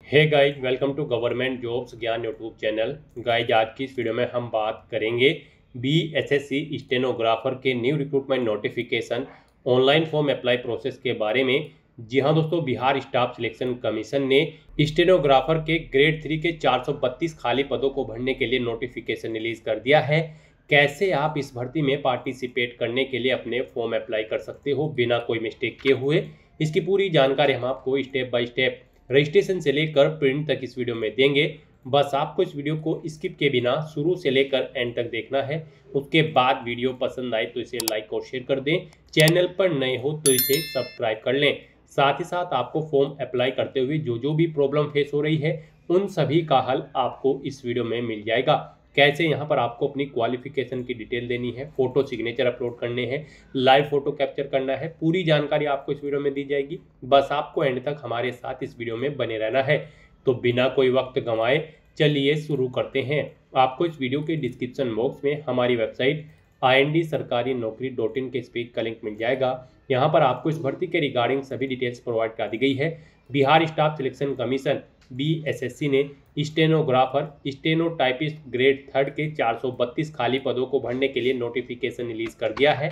Hey guys, welcome to government jobs Gyan YouTube channel. Guys, आज की इस वीडियो में हम बात करेंगे बीएसएससी स्टेनोग्राफर के new recruitment notification online form apply process के बारे में। जी हाँ दोस्तों, बिहार स्टाफ सिलेक्शन कमीशन ने स्टेनोग्राफर के ग्रेड 3 के 432 खाली पदों को भरने के लिए नोटिफिकेशन रिलीज कर दिया है। कैसे आप इस भर्ती में पार्टिसिपेट करने के लिए अपने फॉर्म अप्लाई कर सकते हो बिना कोई मिस्टेक किए हुए, इसकी पूरी जानकारी हम आपको स्टेप बाय स्टेप रजिस्ट्रेशन से लेकर प्रिंट तक इस वीडियो में देंगे। बस आपको इस वीडियो को स्किप के बिना शुरू से लेकर एंड तक देखना है। उसके बाद वीडियो पसंद आए तो इसे लाइक और शेयर कर दें। चैनल पर नए हो तो इसे सब्सक्राइब कर लें। साथ ही साथ आपको फॉर्म अप्लाई करते हुए जो जो भी प्रॉब्लम फेस हो रही है उन सभी का हल आपको इस वीडियो में मिल जाएगा। कैसे यहाँ पर आपको अपनी क्वालिफिकेशन की डिटेल देनी है, फोटो सिग्नेचर अपलोड करने हैं, लाइव फोटो कैप्चर करना है, पूरी जानकारी आपको इस वीडियो में दी जाएगी। बस आपको एंड तक हमारे साथ इस वीडियो में बने रहना है। तो बिना कोई वक्त गंवाए चलिए शुरू करते हैं। आपको इस वीडियो के डिस्क्रिप्शन बॉक्स में हमारी वेबसाइट ind-sarkari-naukri.in के पेज का लिंक मिल जाएगा। यहाँ पर आपको इस भर्ती के रिगार्डिंग सभी डिटेल्स प्रोवाइड कर दी गई है। Bihar staff selection commission BSSC ने स्टेनोग्राफर स्टेनोटाइपिस्ट ग्रेड 3 के 432 खाली पदों को भरने के लिए नोटिफिकेशन रिलीज कर दिया है।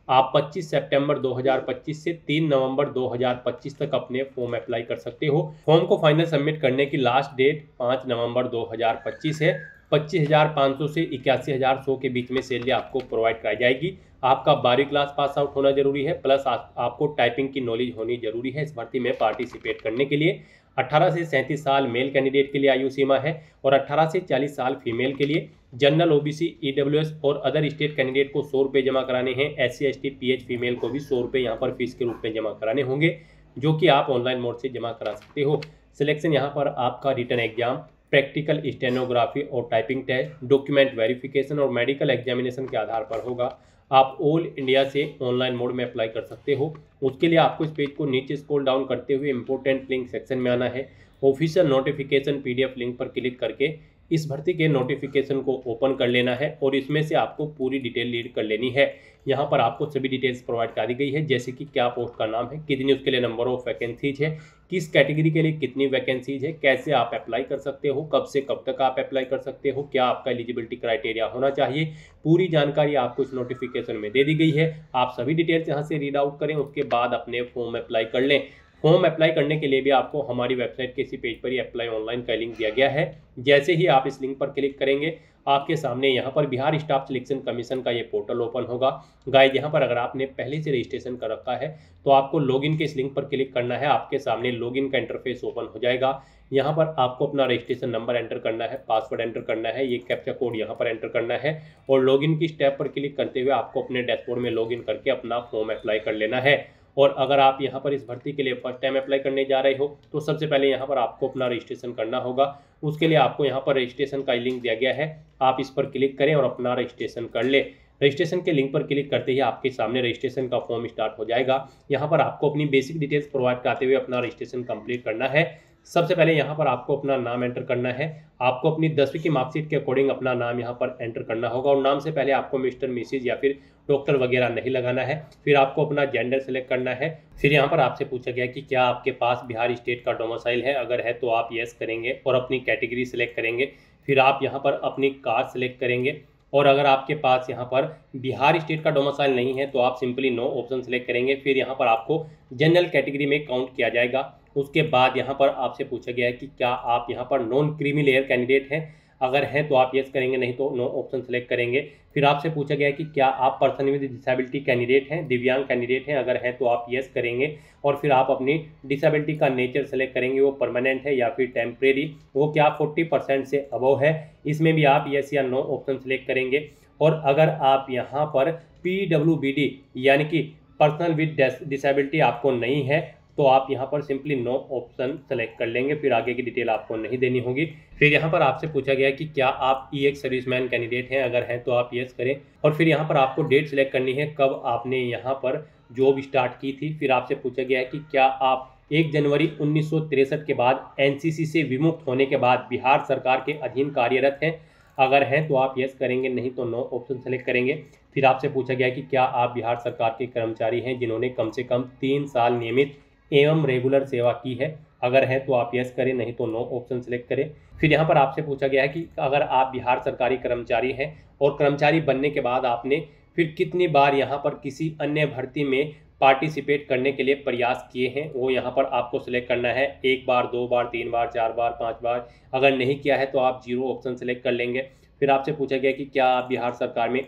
आप 25 सितंबर 2025 से 3 नवंबर 2025 तक अपने फॉर्म अप्लाई कर सकते हो। फॉर्म को फाइनल सबमिट करने की लास्ट डेट 5 नवंबर 2025 है। 25,500 से 81,100 के बीच में सैलरी आपको प्रोवाइड कराई जाएगी। आपका 12वीं क्लास पास आउट होना जरूरी है, प्लस आपको टाइपिंग की नॉलेज होनी जरूरी है इस भर्ती में पार्टिसिपेट करने के लिए। 18 से 37 साल मेल कैंडिडेट के लिए आयु सीमा है और 18 से 40 साल फीमेल के लिए। जनरल, ओबीसी, ईडब्ल्यूएस और अदर स्टेट कैंडिडेट को 100 रुपये जमा कराने हैं। एससी, एसटी, पीएच फीमेल को भी 100 रुपये यहाँ पर फीस के रूप में जमा कराने होंगे, जो कि आप ऑनलाइन मोड से जमा करा सकते हो। सिलेक्शन यहाँ पर आपका रिटन एग्जाम, प्रैक्टिकल स्टेनोग्राफी और टाइपिंग टेस्ट, डॉक्यूमेंट वेरिफिकेशन और मेडिकल एग्जामिनेशन के आधार पर होगा। आप ऑल इंडिया से ऑनलाइन मोड में अप्लाई कर सकते हो। उसके लिए आपको इस पेज को नीचे स्क्रॉल डाउन करते हुए इंपॉर्टेंट लिंक सेक्शन में आना है। ऑफिशियल नोटिफिकेशन पीडीएफ लिंक पर क्लिक करके इस भर्ती के नोटिफिकेशन को ओपन कर लेना है और इसमें से आपको पूरी डिटेल रीड कर लेनी है। यहाँ पर आपको सभी डिटेल्स प्रोवाइड कर दी गई है, जैसे कि क्या पोस्ट का नाम है, कितनी उसके लिए नंबर ऑफ वैकेंसीज है, किस कैटेगरी के लिए कितनी वैकेंसीज है, कैसे आप अप्लाई कर सकते हो, कब से कब तक आप अप्लाई कर सकते हो, क्या आपका एलिजिबिलिटी क्राइटेरिया होना चाहिए। पूरी जानकारी आपको इस नोटिफिकेशन में दे दी गई है। आप सभी डिटेल्स यहाँ से रीड आउट करें, उसके बाद अपने फॉर्म अप्लाई कर लें। फॉर्म अप्लाई करने के लिए भी आपको हमारी वेबसाइट के इसी पेज पर ही अप्लाई ऑनलाइन का लिंक दिया गया है। जैसे ही आप इस लिंक पर क्लिक करेंगे, आपके सामने यहाँ पर बिहार स्टाफ सिलेक्शन कमीशन का ये पोर्टल ओपन होगा। गाइज, यहाँ पर अगर आपने पहले से रजिस्ट्रेशन कर रखा है तो आपको लॉगिन के इस लिंक पर क्लिक करना है। आपके सामने लॉगिन का इंटरफेस ओपन हो जाएगा। यहाँ पर आपको अपना रजिस्ट्रेशन नंबर एंटर करना है, पासवर्ड एंटर करना है, ये कैप्चा कोड यहाँ पर एंटर करना है और लॉगिन की स्टेप पर क्लिक करते हुए आपको अपने डैशबोर्ड में लॉगिन करके अपना फॉर्म अप्लाई कर लेना है। और अगर आप यहाँ पर इस भर्ती के लिए फर्स्ट टाइम अप्लाई करने जा रहे हो तो सबसे पहले यहाँ पर आपको अपना रजिस्ट्रेशन करना होगा। उसके लिए आपको यहाँ पर रजिस्ट्रेशन का लिंक दिया गया है, आप इस पर क्लिक करें और अपना रजिस्ट्रेशन कर ले। रजिस्ट्रेशन के लिंक पर क्लिक करते ही आपके सामने रजिस्ट्रेशन का फॉर्म स्टार्ट हो जाएगा। यहाँ पर आपको अपनी बेसिक डिटेल्स प्रोवाइड कराते हुए अपना रजिस्ट्रेशन कंप्लीट करना है। सबसे पहले यहाँ पर आपको अपना नाम एंटर करना है। आपको अपनी 10वीं की मार्कशीट के अकॉर्डिंग अपना नाम यहाँ पर एंटर करना होगा और नाम से पहले आपको मिस्टर, मिसेज या फिर डॉक्टर वगैरह नहीं लगाना है। फिर आपको अपना जेंडर सेलेक्ट करना है। फिर यहाँ पर आपसे पूछा गया कि क्या आपके पास बिहार स्टेट का डोमिसाइल है, अगर है तो आप यस करेंगे और अपनी कैटेगरी सेलेक्ट करेंगे। फिर आप यहाँ पर अपनी कास्ट सेलेक्ट करेंगे और अगर आपके पास यहाँ पर बिहार स्टेट का डोमिसाइल नहीं है तो आप सिंपली नो ऑप्शन सेलेक्ट करेंगे। फिर यहाँ पर आपको जनरल कैटेगरी में काउंट किया जाएगा। उसके बाद यहाँ पर आपसे पूछा गया है कि क्या आप यहाँ पर नॉन क्रीमी लेयर कैंडिडेट हैं, अगर हैं तो आप यस करेंगे, नहीं तो नो ऑप्शन सेलेक्ट करेंगे। फिर आपसे पूछा गया है कि क्या आप पर्सन विद डिसेबिलिटी कैंडिडेट हैं, दिव्यांग कैंडिडेट हैं, अगर हैं तो आप यस करेंगे और फिर आप अपनी डिसेबिलिटी का नेचर सेलेक्ट करेंगे, वो परमानेंट है या फिर टेम्परेरी, वो क्या 40% से अबव है, इसमें भी आप यस या नो ऑप्शन सेलेक्ट करेंगे। और अगर आप यहाँ पर PWBD यानी कि पर्सनल विद डिसेबिलिटी आपको नहीं है तो आप यहाँ पर सिंपली नो ऑप्शन सेलेक्ट कर लेंगे। फिर आगे की डिटेल आपको नहीं देनी होगी। फिर यहाँ पर आपसे पूछा गया कि क्या आप EX सर्विसमैन कैंडिडेट हैं, अगर हैं तो आप यस करें और फिर यहाँ पर आपको डेट सेलेक्ट करनी है कब आपने यहाँ पर जॉब स्टार्ट की थी। फिर आपसे पूछा गया है कि क्या आप 1 जनवरी 1963 के बाद NCC से विमुक्त होने के बाद बिहार सरकार के अधीन कार्यरत हैं, अगर हैं तो आप यस करेंगे, नहीं तो नो ऑप्शन सेलेक्ट करेंगे। फिर आपसे पूछा गया कि क्या आप बिहार सरकार के कर्मचारी हैं जिन्होंने कम से कम 3 साल नियमित एवं रेगुलर सेवा की है, अगर है तो आप यस करें, नहीं तो नो ऑप्शन सेलेक्ट करें। फिर यहाँ पर आपसे पूछा गया है कि अगर आप बिहार सरकारी कर्मचारी हैं और कर्मचारी बनने के बाद आपने फिर कितनी बार यहाँ पर किसी अन्य भर्ती में पार्टिसिपेट करने के लिए प्रयास किए हैं, वो यहाँ पर आपको सिलेक्ट करना है। 1 बार, 2 बार, 3 बार, 4 बार, 5 बार। अगर नहीं किया है तो आप 0 ऑप्शन सेलेक्ट कर लेंगे। फिर आपसे पूछा गया कि क्या आप बिहार सरकार में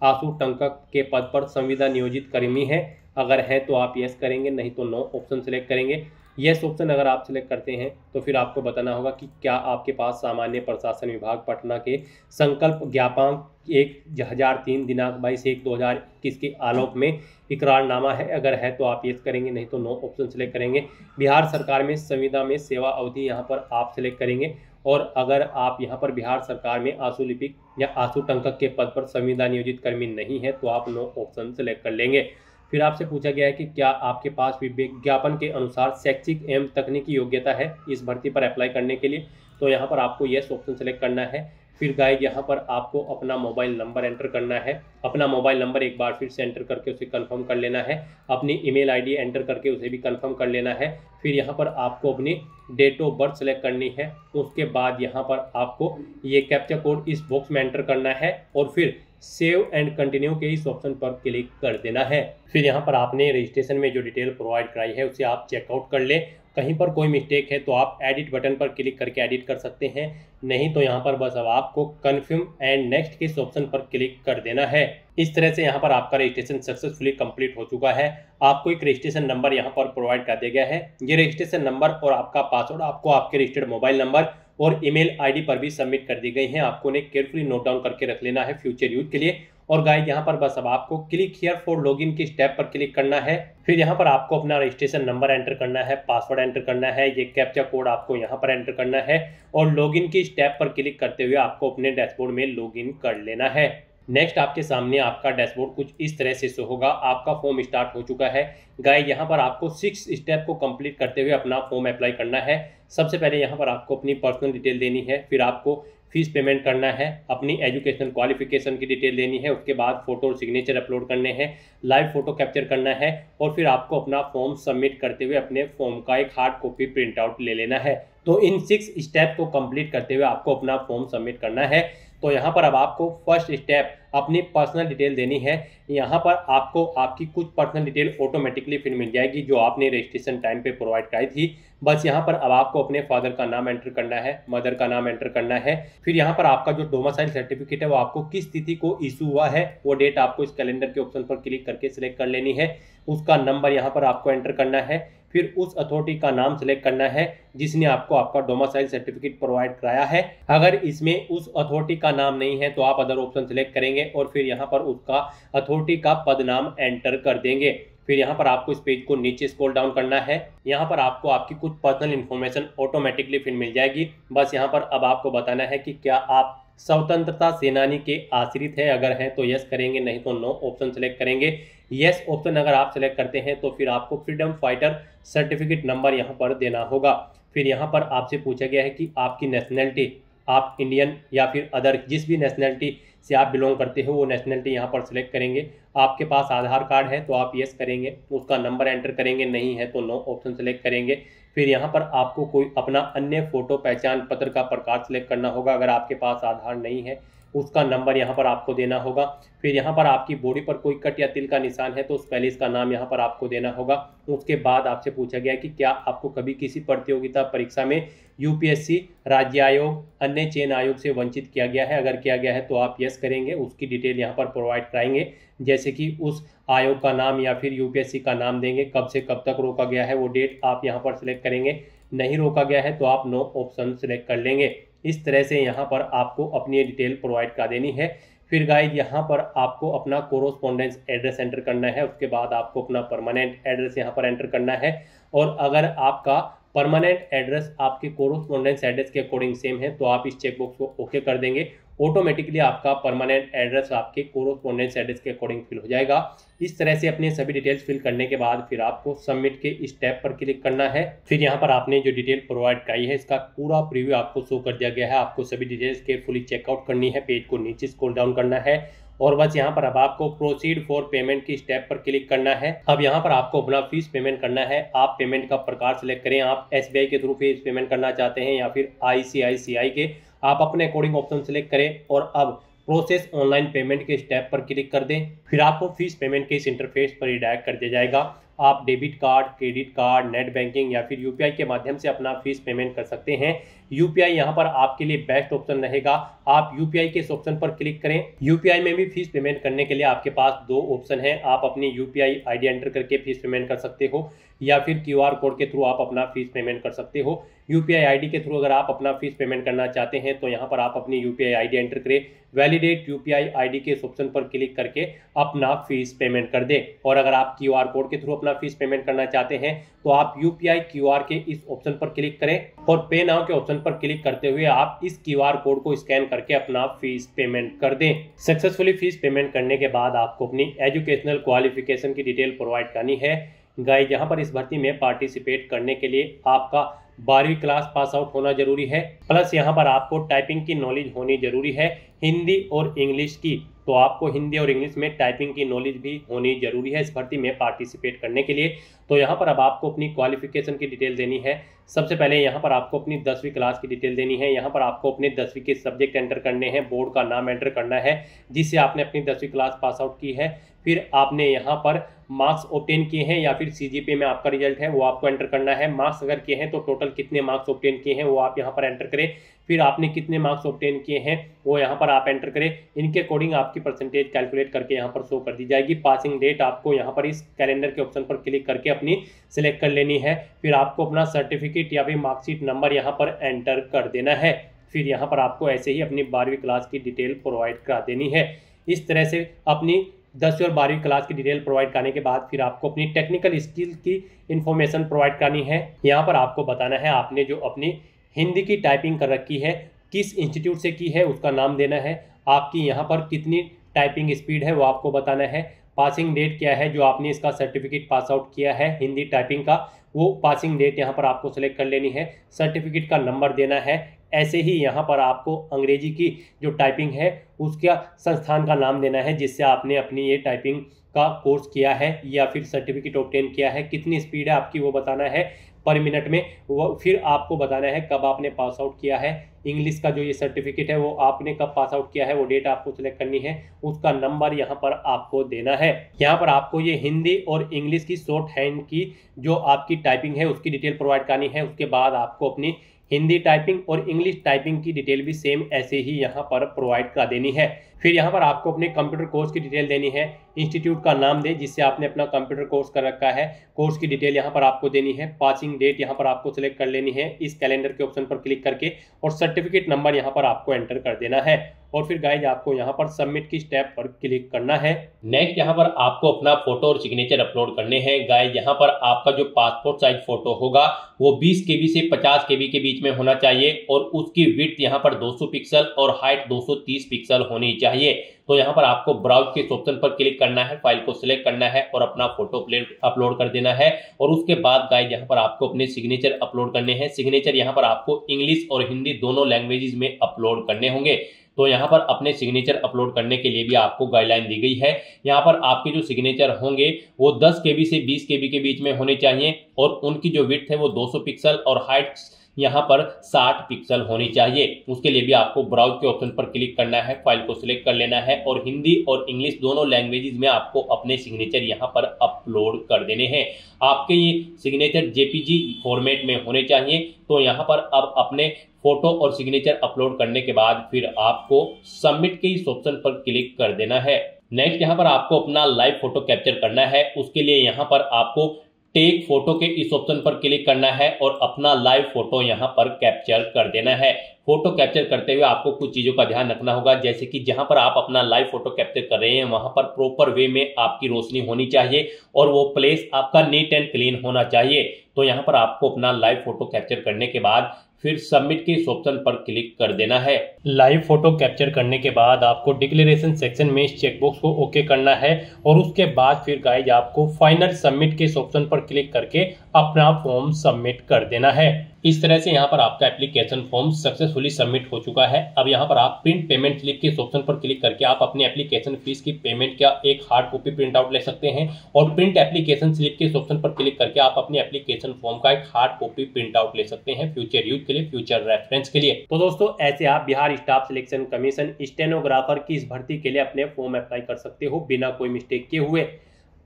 आशु टंकक के पद पर संविदा नियोजित कर्मी हैं, अगर है तो आप यस करेंगे, नहीं तो नो ऑप्शन सेलेक्ट करेंगे। यस ऑप्शन अगर आप सिलेक्ट करते हैं तो फिर आपको बताना होगा कि क्या आपके पास सामान्य प्रशासन विभाग पटना के संकल्प ज्ञापक 1003 दिनांक 22/1/2021 के आलोक में इकरारनामा है, अगर है तो आप यस करेंगे, नहीं तो नो ऑप्शन सेलेक्ट करेंगे। बिहार सरकार में संविदा में सेवा अवधि यहाँ पर आप सिलेक्ट करेंगे, और अगर आप यहाँ पर बिहार सरकार में आशु लिपिक या आशु टंकक के पद पर संविदा नियोजित कर्मी नहीं है तो आप नो ऑप्शन सेलेक्ट कर लेंगे। फिर आपसे पूछा गया है कि क्या आपके पास विज्ञापन के अनुसार शैक्षिक एवं तकनीकी योग्यता है इस भर्ती पर अप्लाई करने के लिए, तो यहाँ पर आपको यस ऑप्शन सेलेक्ट करना है। फिर गाइज यहाँ पर आपको अपना मोबाइल नंबर एंटर करना है। अपना मोबाइल नंबर एक बार फिर से एंटर करके उसे कंफर्म कर लेना है। अपनी ईमेल आईडी एंटर करके उसे भी कंफर्म कर लेना है। फिर यहाँ पर आपको अपनी डेट ऑफ बर्थ सेलेक्ट करनी है। उसके बाद यहाँ पर आपको ये कैप्चा कोड इस बॉक्स में एंटर करना है और फिर सेव एंड कंटिन्यू के इस ऑप्शन पर क्लिक कर देना है। फिर यहाँ पर आपने रजिस्ट्रेशन में जो डिटेल प्रोवाइड कराई है उसे आप चेकआउट कर लें। कहीं पर कोई मिस्टेक है तो आप एडिट बटन पर क्लिक करके एडिट कर सकते हैं, नहीं तो यहाँ पर बस अब आपको कन्फर्म एंड नेक्स्ट के इस ऑप्शन पर क्लिक कर देना है। इस तरह से यहाँ पर आपका रजिस्ट्रेशन सक्सेसफुली कंप्लीट हो चुका है। आपको एक रजिस्ट्रेशन नंबर यहाँ पर प्रोवाइड कर दिया गया है। ये रजिस्ट्रेशन नंबर और आपका पासवर्ड आपको आपके रजिस्टर्ड मोबाइल नंबर और ईमेल आईडी पर भी सबमिट कर दी गई हैं। आपको उन्हें केयरफुली नोट डाउन करके रख लेना है फ्यूचर यूज के लिए। और गाइस यहाँ पर बस अब आपको क्लिक हियर फॉर लॉगिन की स्टेप पर क्लिक करना है। फिर यहाँ पर आपको अपना रजिस्ट्रेशन नंबर एंटर करना है, पासवर्ड एंटर करना है, ये कैप्चा कोड आपको यहाँ पर एंटर करना है और लॉगिन की स्टेप पर क्लिक करते हुए आपको अपने डैशबोर्ड में लॉगिन कर लेना है। नेक्स्ट आपके सामने आपका डैशबोर्ड कुछ इस तरह से शो होगा। आपका फॉर्म स्टार्ट हो चुका है। गाइस यहाँ पर आपको 6 स्टेप को कंप्लीट करते हुए अपना फॉर्म अप्लाई करना है। सबसे पहले यहाँ पर आपको अपनी पर्सनल डिटेल देनी है, फिर आपको फीस पेमेंट करना है, अपनी एजुकेशन क्वालिफिकेशन की डिटेल देनी है, उसके बाद फोटो और सिग्नेचर अपलोड करने हैं, लाइव फोटो कैप्चर करना है और फिर आपको अपना फॉर्म सबमिट करते हुए अपने फॉर्म का एक हार्ड कॉपी प्रिंट आउट ले लेना है। तो इन 6 स्टेप को कंप्लीट करते हुए आपको अपना फॉर्म सबमिट करना है। तो यहाँ पर अब आपको फर्स्ट स्टेप अपनी पर्सनल डिटेल देनी है। यहाँ पर आपको आपकी कुछ पर्सनल डिटेल ऑटोमेटिकली फिर मिल जाएगी जो आपने रजिस्ट्रेशन टाइम पे प्रोवाइड कराई थी। बस यहाँ पर अब आपको अपने फादर का नाम एंटर करना है, मदर का नाम एंटर करना है। फिर यहाँ पर आपका जो डोमिसाइल सर्टिफिकेट है वो आपको किस तिथि को इशू हुआ है वो डेट आपको इस कैलेंडर के ऑप्शन पर क्लिक करके सिलेक्ट कर लेनी है। उसका नंबर यहाँ पर आपको एंटर करना है। फिर उस अथॉरिटी का नाम सेलेक्ट करना है जिसने आपको आपका डोमिसाइल सर्टिफिकेट प्रोवाइड कराया है। अगर इसमें उस अथॉरिटी का नाम नहीं है तो आप अदर ऑप्शन सेलेक्ट करेंगे और फिर यहाँ पर उसका अथॉरिटी का पद नाम एंटर कर देंगे। फिर यहाँ पर आपको इस पेज को नीचे स्क्रॉल डाउन करना है। यहाँ पर आपको आपकी कुछ पर्सनल इन्फॉर्मेशन ऑटोमेटिकली फिर मिल जाएगी। बस यहाँ पर अब आपको बताना है कि क्या आप स्वतंत्रता सेनानी के आश्रित है, अगर है तो यस करेंगे, नहीं तो नो ऑप्शन सेलेक्ट करेंगे। यस ऑप्शन अगर आप सेलेक्ट करते हैं तो फिर आपको फ्रीडम फाइटर सर्टिफिकेट नंबर यहाँ पर देना होगा। फिर यहाँ पर आपसे पूछा गया है कि आपकी नेशनैलिटी, आप इंडियन या फिर अदर जिस भी नेशनैलिटी से आप बिलोंग करते हो वो नेशनैलिटी यहाँ पर सिलेक्ट करेंगे। आपके पास आधार कार्ड है तो आप यस करेंगे, उसका नंबर एंटर करेंगे, नहीं है तो नो ऑप्शन सेलेक्ट करेंगे। फिर यहाँ पर आपको कोई अपना अन्य फोटो पहचान पत्र का प्रकार सेलेक्ट करना होगा। अगर आपके पास आधार नहीं है उसका नंबर यहाँ पर आपको देना होगा। फिर यहाँ पर आपकी बॉडी पर कोई कट या तिल का निशान है तो उस पैलेस का नाम यहाँ पर आपको देना होगा। उसके बाद आपसे पूछा गया कि क्या आपको कभी किसी प्रतियोगिता परीक्षा में यूपीएससी, राज्य आयोग, अन्य चयन आयोग से वंचित किया गया है, अगर किया गया है तो आप यस करेंगे, उसकी डिटेल यहाँ पर प्रोवाइड कराएंगे, जैसे कि उस आयोग का नाम या फिर यूपीएससी का नाम देंगे, कब से कब तक रोका गया है वो डेट आप यहाँ पर सिलेक्ट करेंगे, नहीं रोका गया है तो आप नो ऑप्शन सिलेक्ट कर लेंगे। इस तरह से यहाँ पर आपको अपनी डिटेल प्रोवाइड कर देनी है। फिर गाइस यहाँ पर आपको अपना कोरोस्पोंडेंस एड्रेस एंटर करना है। उसके बाद आपको अपना परमानेंट एड्रेस यहाँ पर एंटर करना है और अगर आपका परमानेंट एड्रेस आपके कोरोस्पोंडेंस एड्रेस के अकॉर्डिंग सेम है तो आप इस चेकबॉक्स को ओके कर देंगे। ऑटोमेटिकली आपका परमानेंट एड्रेस आपके कोरोस्पोंडेंस एड्रेस के अकॉर्डिंग फिल हो जाएगा। इस तरह से अपने सभी डिटेल्स फिल करने के बाद फिर आपको सबमिट के स्टेप पर क्लिक करना है। फिर यहाँ पर आपने जो डिटेल प्रोवाइड कराई है इसका पूरा प्रीव्यू आपको शो कर दिया गया है। आपको सभी डिटेल्स केयरफुली चेकआउट करनी है, पेज को नीचे स्क्रॉल डाउन करना है और बस यहाँ पर अब आपको प्रोसीड फॉर पेमेंट की स्टेप पर क्लिक करना है। अब यहाँ पर आपको अपना फीस पेमेंट करना है। आप पेमेंट का प्रकार सिलेक्ट करें, आप SBI के थ्रू फीस पेमेंट करना चाहते हैं या फिर ICICI के, आप अपने अकॉर्डिंग ऑप्शन सिलेक्ट करें और अब प्रोसेस ऑनलाइन पेमेंट के स्टेप पर क्लिक कर दें। फिर आपको फीस पेमेंट के इस इंटरफेस पर रिडायरेक्ट कर दिया जाएगा। आप debit card, credit card, net banking या फिर UPI के माध्यम से अपना फीस पेमेंट कर सकते हैं। UPI यहाँ पर आपके लिए बेस्ट ऑप्शन रहेगा। आप UPI के इस ऑप्शन पर क्लिक करें। UPI में भी फीस पेमेंट करने के लिए आपके पास दो ऑप्शन हैं। आप अपनी UPI ID एंटर करके फीस पेमेंट कर सकते हो या फिर QR कोड के थ्रू आप अपना फीस पेमेंट कर सकते हो। UPI ID के थ्रू अगर आप अपना फीस पेमेंट करना चाहते हैं तो यहाँ पर आप अपनी UPI ID एंटर करें, वैलिडेट UPI ID के इस ऑप्शन पर क्लिक करके अपना फीस पेमेंट कर दें। और अगर आप QR कोड के थ्रू अपना फीस पेमेंट करना चाहते हैं तो आप UPI QR के इस ऑप्शन पर क्लिक करें और पे नाउ के ऑप्शन पर क्लिक करते हुए आप इस QR कोड को स्कैन करके अपना फीस पेमेंट कर दें। सक्सेसफुली फीस पेमेंट करने के बाद आपको अपनी एजुकेशनल क्वालिफिकेशन की डिटेल प्रोवाइड करनी है। गाइस, यहाँ पर इस भर्ती में पार्टिसिपेट करने के लिए आपका 12वीं क्लास पास आउट होना जरूरी है, प्लस यहाँ पर आपको टाइपिंग की नॉलेज होनी जरूरी है, हिंदी और इंग्लिश की। तो आपको हिंदी और इंग्लिश में टाइपिंग की नॉलेज भी होनी जरूरी है इस भर्ती में पार्टिसिपेट करने के लिए। तो यहाँ पर अब आपको अपनी क्वालिफिकेशन की डिटेल देनी है। सबसे पहले यहाँ पर आपको अपनी 10वीं क्लास की डिटेल देनी है। यहाँ पर आपको अपने 10वीं के सब्जेक्ट एंटर करने हैं, बोर्ड का नाम एंटर करना है जिससे आपने अपनी 10वीं क्लास पास आउट की है। फिर आपने यहाँ पर मार्क्स ऑब्टेन किए हैं या फिर CGPA में आपका रिजल्ट है वो आपको एंटर करना है। मार्क्स अगर किए हैं तो टोटल कितने मार्क्स ऑब्टेन किए हैं वो आप यहाँ पर एंटर करें। फिर आपने कितने मार्क्स ऑब्टेन किए हैं वो यहाँ पर आप एंटर करें। इनके अकॉर्डिंग आपकी परसेंटेज कैलकुलेट करके यहाँ पर शो कर दी जाएगी। पासिंग डेट आपको यहाँ पर इस कैलेंडर के ऑप्शन पर क्लिक करके अपनी सिलेक्ट कर लेनी है। फिर आपको अपना सर्टिफिकेट या फिर मार्कशीट नंबर यहाँ पर एंटर कर देना है। फिर यहाँ पर आपको ऐसे ही अपनी 12वीं क्लास की डिटेल प्रोवाइड करा देनी है। इस तरह से अपनी 10वीं और 12वीं क्लास की डिटेल प्रोवाइड करने के बाद फिर आपको अपनी टेक्निकल स्किल की इंफॉर्मेशन प्रोवाइड करनी है। यहाँ पर आपको बताना है आपने जो अपनी हिंदी की टाइपिंग कर रखी है किस इंस्टीट्यूट से की है उसका नाम देना है। आपकी यहाँ पर कितनी टाइपिंग स्पीड है वो आपको बताना है। पासिंग डेट क्या है जो आपने इसका सर्टिफिकेट पास आउट किया है हिंदी टाइपिंग का, वो पासिंग डेट यहाँ पर आपको सेलेक्ट कर लेनी है। सर्टिफिकेट का नंबर देना है। ऐसे ही यहाँ पर आपको अंग्रेजी की जो टाइपिंग है उसका संस्थान का नाम देना है जिससे आपने अपनी ये टाइपिंग का कोर्स किया है या फिर सर्टिफिकेट ऑब्टेन किया है। कितनी स्पीड है आपकी वो बताना है पर मिनट में। वो फिर आपको बताना है कब आपने पास आउट किया है। इंग्लिश का जो ये सर्टिफिकेट है वो आपने कब पास आउट किया है वो डेट आपको सिलेक्ट करनी है। उसका नंबर यहाँ पर आपको देना है। यहाँ पर आपको ये हिंदी और इंग्लिश की शॉर्ट हैंड की जो आपकी टाइपिंग है उसकी डिटेल प्रोवाइड करनी है। उसके बाद आपको अपनी हिंदी टाइपिंग और इंग्लिश टाइपिंग की डिटेल भी सेम ऐसे ही यहाँ पर प्रोवाइड करा देनी है। फिर यहाँ पर आपको अपने कंप्यूटर कोर्स की डिटेल देनी है। इंस्टीट्यूट का नाम दे जिससे आपने अपना कंप्यूटर कोर्स कर रखा है, कोर्स की डिटेल यहाँ पर आपको देनी है। पासिंग डेट यहाँ पर आपको सिलेक्ट कर लेनी है इस कैलेंडर के ऑप्शन पर क्लिक करके और सर्टिफिकेट नंबर यहाँ पर आपको एंटर कर देना है। और फिर गाइज आपको यहाँ पर सबमिट की स्टेप पर क्लिक करना है। नेक्स्ट यहाँ पर आपको अपना फोटो और सिग्नेचर अपलोड करने हैं। गाइज यहाँ पर आपका जो पासपोर्ट साइज फोटो होगा वो 20 KB से 50 KB के बीच में होना चाहिए और उसकी विड्थ यहाँ पर 200 पिक्सल और हाइट 230 पिक्सल होनी चाहिए। तो यहाँ पर आपको ब्राउज के ऑप्शन पर क्लिक करना है, फाइल को सिलेक्ट करना है और अपना फोटो अपलोड कर देना है। और उसके बाद गाइज यहाँ पर आपको अपने सिग्नेचर अपलोड करने हैं। सिग्नेचर यहाँ पर आपको इंग्लिश और हिंदी दोनों लैंग्वेजेस में अपलोड करने होंगे। तो यहाँ पर अपने सिग्नेचर अपलोड करने के लिए भी आपको गाइडलाइन दी गई है। यहाँ पर आपके जो सिग्नेचर होंगे वो 10 KB से 20 KB के बीच में होने चाहिए और उनकी जो विड्थ है वो 200 पिक्सल और हाइट यहाँ पर 60 पिक्सल होनी चाहिए। उसके लिए भी आपको ब्राउज के ऑप्शन पर क्लिक करना है, फाइल को सिलेक्ट कर लेना है और हिंदी और इंग्लिश दोनों लैंग्वेजेस में आपको अपने सिग्नेचर यहाँ पर अपलोड कर देने हैं। आपके ये सिग्नेचर JPG फॉर्मेट में होने चाहिए। तो यहाँ पर अब अपने फोटो और सिग्नेचर अपलोड करने के बाद फिर आपको सबमिट के इस ऑप्शन पर क्लिक कर देना है। नेक्स्ट यहाँ पर आपको अपना लाइव फोटो कैप्चर करना है। उसके लिए यहाँ पर आपको टेक फोटो के इस ऑप्शन पर क्लिक करना है और अपना लाइव फोटो यहाँ पर कैप्चर कर देना है। फोटो कैप्चर करते हुए आपको कुछ चीजों का ध्यान रखना होगा, जैसे कि जहां पर आप अपना लाइव फोटो कैप्चर कर रहे हैं वहां पर प्रॉपर वे में आपकी रोशनी होनी चाहिए और वो प्लेस आपका नीट एंड क्लीन होना चाहिए। तो यहाँ पर आपको अपना लाइव फोटो कैप्चर करने के बाद फिर सबमिट के इस ऑप्शन पर क्लिक कर देना है। लाइव फोटो कैप्चर करने के बाद आपको डिक्लेरेशन सेक्शन में इस चेकबॉक्स को ओके करना है और उसके बाद फिर गाइज आपको फाइनल सबमिट के इस ऑप्शन पर क्लिक करके अपना फॉर्म सबमिट कर देना है। इस तरह से यहाँ पर आपका एप्लीकेशन फॉर्म सक्सेसफुली सबमिट हो चुका है। अब यहाँ पर आप प्रिंट पेमेंट स्लिप के इस ऑप्शन पर क्लिक करके आप अपने एप्लीकेशन फीस की पेमेंट का एक हार्ड कॉपी प्रिंट आउट ले सकते हैं और प्रिंट एप्लीकेशन स्लिप के इस ऑप्शन पर क्लिक करके आप अपने एप्लीकेशन फॉर्म का एक हार्ड कॉपी प्रिंट आउट ले सकते हैं फ्यूचर यूज के लिए, फ्यूचर रेफरेंस के लिए। तो दोस्तों ऐसे आप Bihar staff selection commission stenographer की इस भर्ती के लिए अपने फॉर्म अप्लाई कर सकते हो बिना कोई मिस्टेक किए हुए।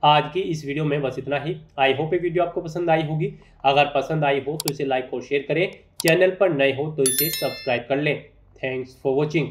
आज की इस वीडियो में बस इतना ही। आई होप ये वीडियो आपको पसंद आई होगी। अगर पसंद आई हो तो इसे लाइक और शेयर करें। चैनल पर नए हो तो इसे सब्सक्राइब कर लें। Thanks for watching.